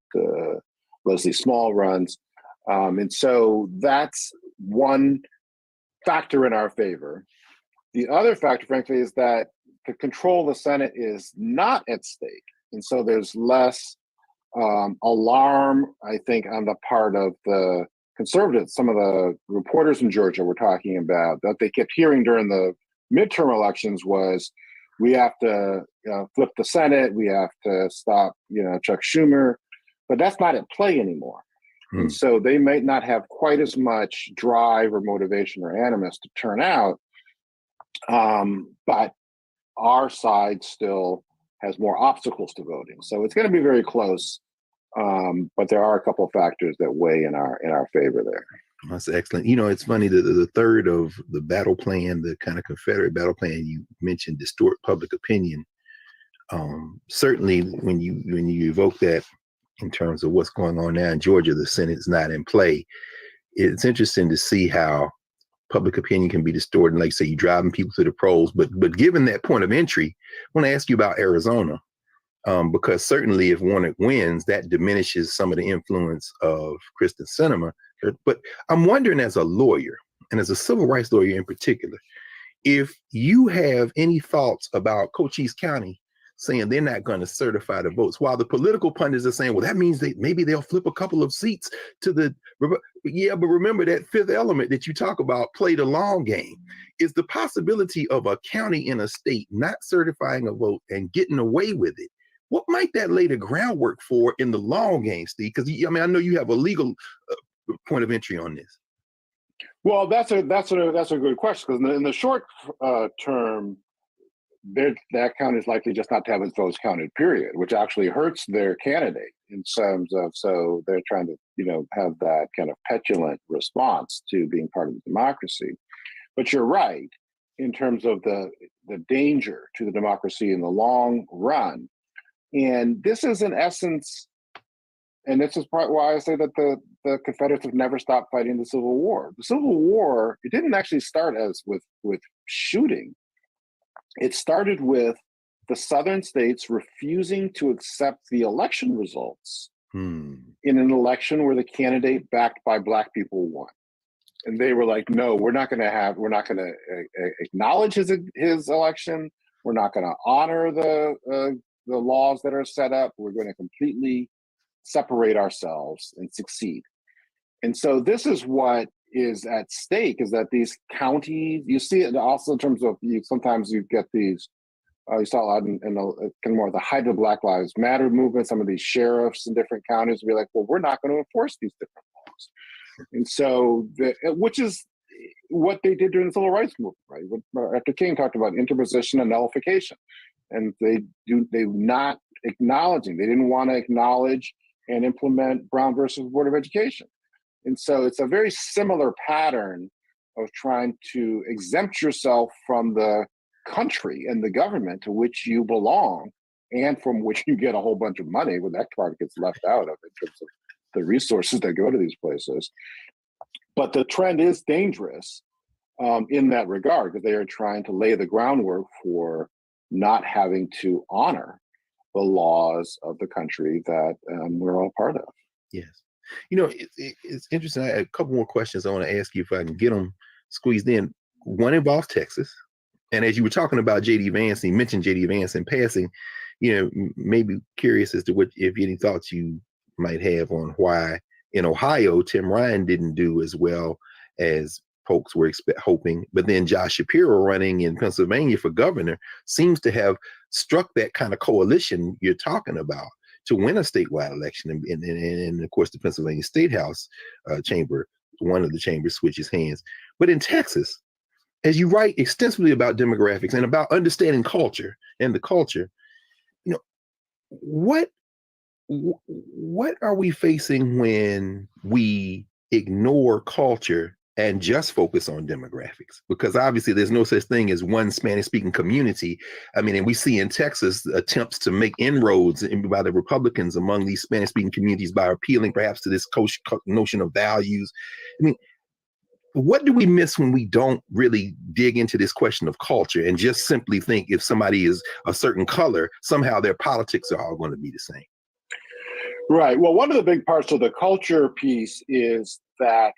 Leslie Small runs. And so that's one factor in our favor. The other factor, frankly, is that the control of the Senate is not at stake. And so there's less alarm, I think, on the part of the conservatives. Some of the reporters in Georgia were talking about that they kept hearing during the midterm elections was, we have to flip the Senate, we have to stop, Chuck Schumer, but that's not at play anymore. And so they might not have quite as much drive or motivation or animus to turn out, but our side still has more obstacles to voting. So it's going to be very close, but there are a couple of factors that weigh in our favor there. That's excellent. It's funny that the third of the battle plan, the kind of Confederate battle plan you mentioned, distort public opinion. Certainly, when you evoke that in terms of what's going on now in Georgia, the Senate's not in play. It's interesting to see how public opinion can be distorted. And like say, you're driving people to the polls, but given that point of entry, I want to ask you about Arizona. Because certainly if Warnock wins, that diminishes some of the influence of Kristen Sinema. But I'm wondering, as a lawyer, and as a civil rights lawyer in particular, if you have any thoughts about Cochise County saying they're not going to certify the votes, while the political pundits are saying, well, that means maybe they'll flip a couple of seats to the, yeah, but remember that fifth element that you talk about, play the long game. Is the possibility of a county in a state not certifying a vote and getting away with it, what might that lay the groundwork for in the long game, Steve? Because I know you have a legal point of entry on this. Well, that's a good question, because in the short term, that county is likely just not to have its votes counted, period, which actually hurts their candidate in terms of, so they're trying to have that kind of petulant response to being part of the democracy. But you're right in terms of the danger to the democracy in the long run. And this is in essence, and this is part why I say that the Confederates have never stopped fighting the Civil War. The Civil War, it didn't actually start as with shooting. It started with the Southern states refusing to accept the election results in an election where the candidate backed by Black people won. And they were like, no, we're not going to acknowledge his election. We're not going to honor the laws that are set up. We're going to completely separate ourselves and succeed. And so this is what is at stake, is that these counties, you see it also in terms of, sometimes you get these, you saw a lot in the kind of more the height of Black Lives Matter movement, some of these sheriffs in different counties be like, well, we're not going to enforce these different laws. And so, which is what they did during the Civil Rights Movement, right? After King talked about interposition and nullification. And they not acknowledging, they didn't want to acknowledge and implement Brown versus Board of Education. And so it's a very similar pattern of trying to exempt yourself from the country and the government to which you belong and from which you get a whole bunch of money, when that part gets left out of in terms of the resources that go to these places. But the trend is dangerous in that regard, because they are trying to lay the groundwork for not having to honor the laws of the country that we're all part of. Yes. It's interesting. I have a couple more questions I want to ask you if I can get them squeezed in. One involves Texas. And as you were talking about J.D. Vance, and you mentioned J.D. Vance in passing, maybe curious as to if any thoughts you might have on why in Ohio, Tim Ryan didn't do as well as folks were hoping. But then Josh Shapiro running in Pennsylvania for governor seems to have struck that kind of coalition you're talking about to win a statewide election. And of course, the Pennsylvania State House chamber, one of the chambers switches hands. But in Texas, as you write extensively about demographics and about understanding culture and the culture, you know, what are we facing when we ignore culture and just focus on demographics? Because obviously there's no such thing as one Spanish-speaking community. I mean, and we see in Texas attempts to make inroads by the Republicans among these Spanish-speaking communities by appealing perhaps to this notion of values. I mean, what do we miss when we don't really dig into this question of culture and just simply think if somebody is a certain color, somehow their politics are all going to be the same? Right. Well, one of the big parts of the culture piece is that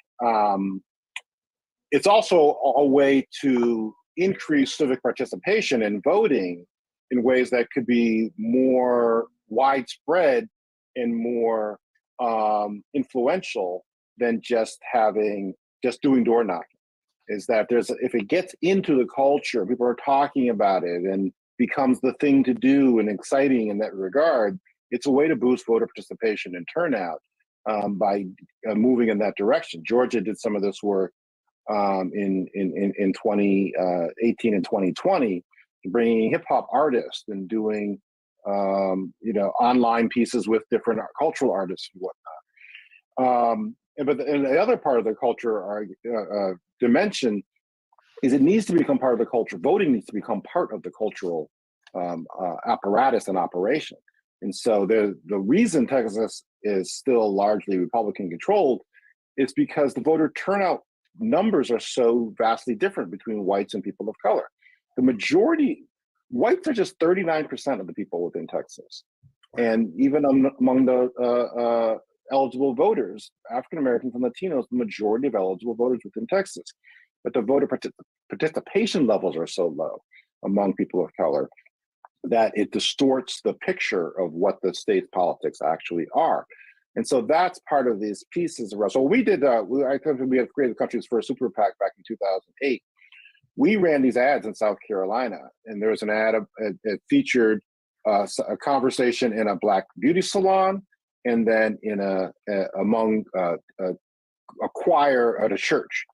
it's also a way to increase civic participation in voting in ways that could be more widespread and more influential than just doing door knocking. Is that if it gets into the culture, people are talking about it and becomes the thing to do and exciting in that regard, it's a way to boost voter participation and turnout by moving in that direction. Georgia did some of this work in 2018 and 2020, bringing hip hop artists and doing online pieces with different cultural artists and whatnot. But the other part of the culture dimension is it needs to become part of the culture. Voting needs to become part of the cultural apparatus and operation. And so the reason Texas is still largely Republican controlled is because the voter turnout numbers are so vastly different between whites and people of color. The majority, whites are just 39% of the people within Texas. And even among the eligible voters, African Americans and Latinos, the majority of eligible voters within Texas. But the voter participation levels are so low among people of color that it distorts the picture of what the state's politics actually are. And so that's part of these pieces. So we did, I think we had created the country's first super PAC back in 2008. We ran these ads in South Carolina, and there was an ad, it featured a conversation in a Black beauty salon, and then in among a choir at a church.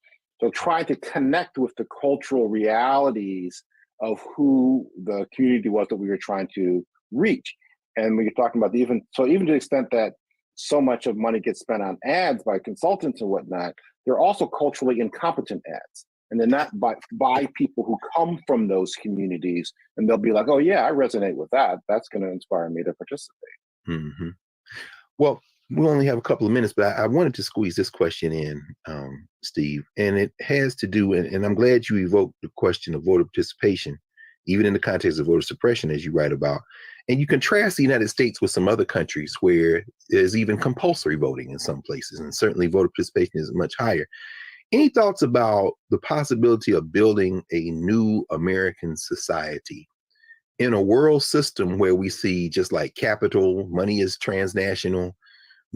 So trying to connect with the cultural realities of who the community was that we were trying to reach. And we were talking about even to the extent that so much of money gets spent on ads by consultants and whatnot, they're also culturally incompetent ads. And they're not by people who come from those communities, and they'll be like, oh yeah, I resonate with that. That's going to inspire me to participate. Mm-hmm. Well, we only have a couple of minutes, but I wanted to squeeze this question in, Steve, and it has to do, and I'm glad you evoked the question of voter participation, even in the context of voter suppression, as you write about. And you contrast the United States with some other countries where there's even compulsory voting in some places, and certainly voter participation is much higher. Any thoughts about the possibility of building a new American society in a world system where we see, just like capital, money is transnational,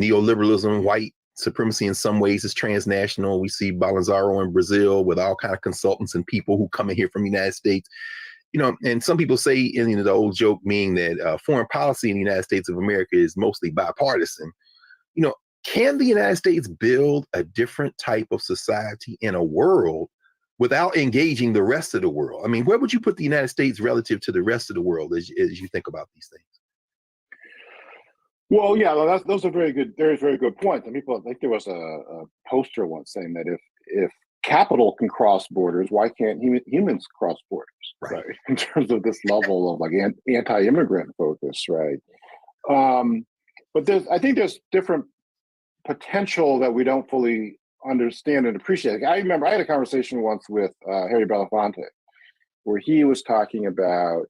neoliberalism, white supremacy in some ways is transnational. We see Bolsonaro in Brazil with all kind of consultants and people who come in here from the United States. You know, and some people say, in the old joke being that foreign policy in the United States of America is mostly bipartisan. You know, can the United States build a different type of society in a world without engaging the rest of the world? I mean, where would you put the United States relative to the rest of the world as you think about these things? Well, yeah, those are very good points. And people, I think there was a poster once saying that if capital can cross borders, why can't humans cross borders? Right. In terms of this level of like anti-immigrant focus, right? But I think there's different potential that we don't fully understand and appreciate. I remember I had a conversation once with Harry Belafonte, where he was talking about,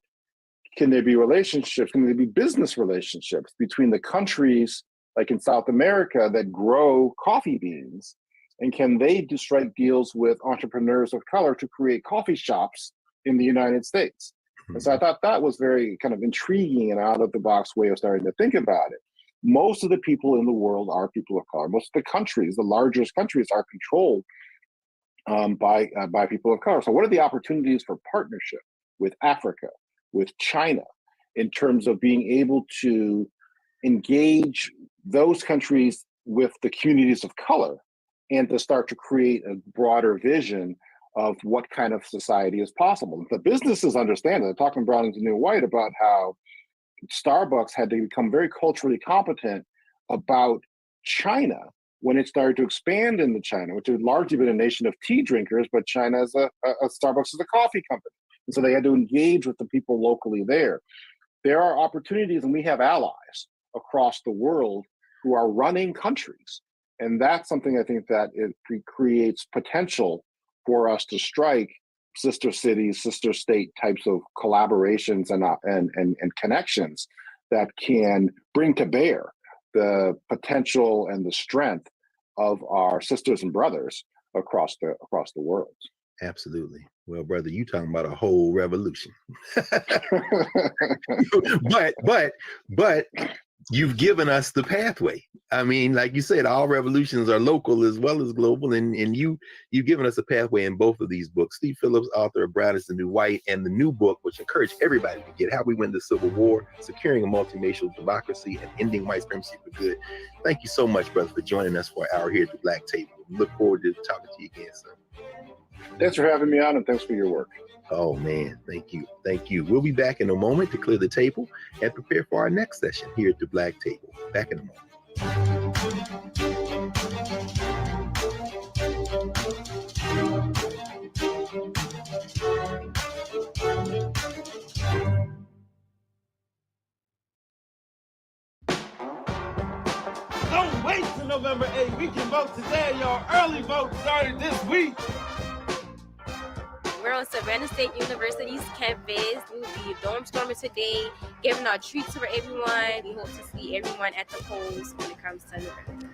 can there be relationships, can there be business relationships between the countries like in South America that grow coffee beans, and can they strike deals with entrepreneurs of color to create coffee shops in the United States? And so I thought that was very kind of intriguing and out of the box way of starting to think about it. Most of the people in the world are people of color. Most of the countries, the largest countries, are controlled by people of color. So what are the opportunities for partnership with Africa, with China, in terms of being able to engage those countries with the communities of color and to start to create a broader vision of what kind of society is possible. The businesses understand it. They're talking Browning's New White about how Starbucks had to become very culturally competent about China when it started to expand into China, which had largely been a nation of tea drinkers, but China is a Starbucks is a coffee company. And so they had to engage with the people locally there. There are opportunities, and we have allies across the world who are running countries. And that's something I think that it creates potential for us to strike sister cities, sister state types of collaborations and connections that can bring to bear the potential and the strength of our sisters and brothers across the world. Absolutely. Well, brother, you talking about a whole revolution. but you've given us the pathway. I mean, like you said, all revolutions are local as well as global, and you've given us a pathway in both of these books. Steve Phillips, author of Brown is the New White, and the new book, which encouraged everybody to get, How We Win the Civil War, Securing a Multiracial Democracy, and Ending White Supremacy for Good. Thank you so much, brother, for joining us for an hour here at the Black Table. We look forward to talking to you again, son. Thanks for having me on, and thanks for your work. Oh, man. Thank you. Thank you. We'll be back in a moment to clear the table and prepare for our next session here at the Black Table. Back in a moment. Don't wait till November 8th. We can vote today. Your early vote started this week. We're on Savannah State University's campus. We'll be dorm storming today, giving out treats for everyone. We hope to see everyone at the polls when it comes to November.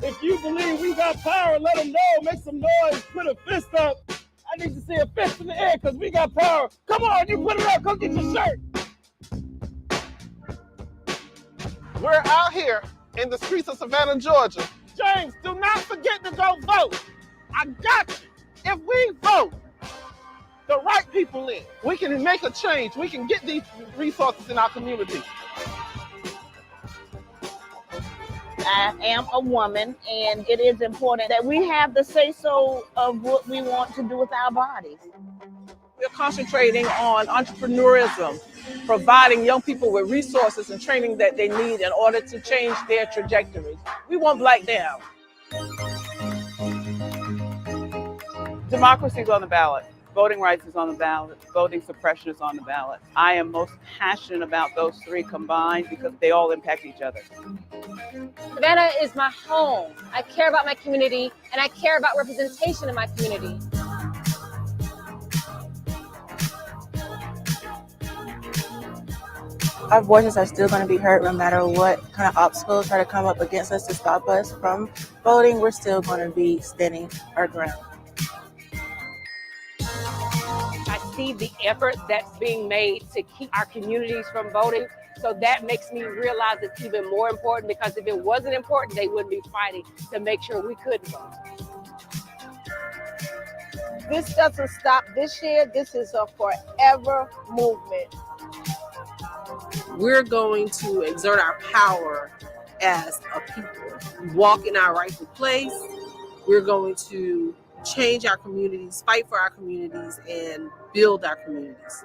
If you believe we got power, let them know. Make some noise. Put a fist up. I need to see a fist in the air because we got power. Come on, you put it up. Come get your shirt. We're out here in the streets of Savannah, Georgia. James, do not forget to go vote. I got you. If we vote the right people in, we can make a change. We can get these resources in our community. I am a woman, and it is important that we have the say-so of what we want to do with our bodies. We're concentrating on entrepreneurism, providing young people with resources and training that they need in order to change their trajectories. We want Black down. Democracy is on the ballot. Voting rights is on the ballot. Voting suppression is on the ballot. I am most passionate about those three combined because they all impact each other. Savannah is my home. I care about my community, and I care about representation in my community. Our voices are still going to be heard no matter what kind of obstacles try to come up against us to stop us from voting. We're still going to be standing our ground. I see the effort that's being made to keep our communities from voting. So that makes me realize it's even more important, because if it wasn't important, they wouldn't be fighting to make sure we could vote. This doesn't stop this year. This is a forever movement. We're going to exert our power as a people, walk in our rightful place. We're going to change our communities, fight for our communities, and build our communities.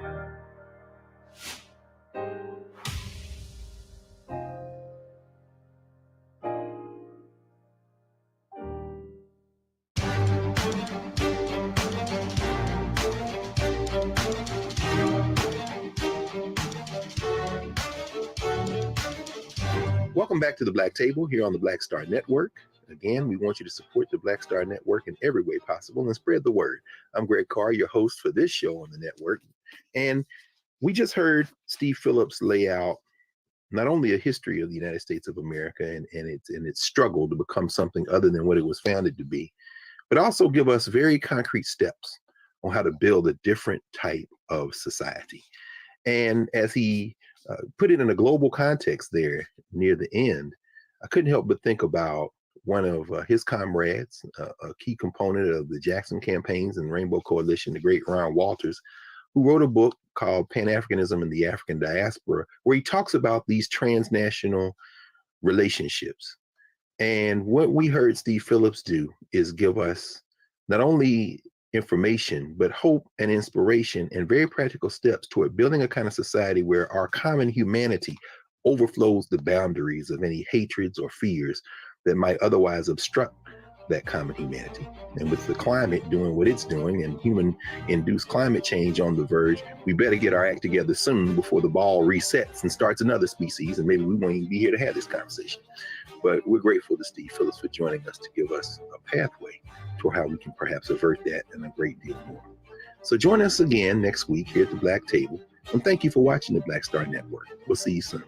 Welcome back to the Black Table here on the Black Star Network. Again, we want you to support the Black Star Network in every way possible and spread the word. I'm Greg Carr, your host for this show on the network. And we just heard Steve Phillips lay out not only a history of the United States of America and its struggle to become something other than what it was founded to be, but also give us very concrete steps on how to build a different type of society. And as he put it in a global context there near the end, I couldn't help but think about one of his comrades, a key component of the Jackson campaigns and Rainbow Coalition, the great Ron Walters, who wrote a book called Pan-Africanism and the African Diaspora, where he talks about these transnational relationships. And what we heard Steve Phillips do is give us not only information, but hope and inspiration and very practical steps toward building a kind of society where our common humanity overflows the boundaries of any hatreds or fears that might otherwise obstruct that common humanity. And with the climate doing what it's doing and human-induced climate change on the verge, we better get our act together soon before the ball resets and starts another species, and maybe we won't even be here to have this conversation. But we're grateful to Steve Phillips for joining us to give us a pathway for how we can perhaps avert that and a great deal more. So join us again next week here at the Black Table, and thank you for watching the Black Star Network. We'll see you soon.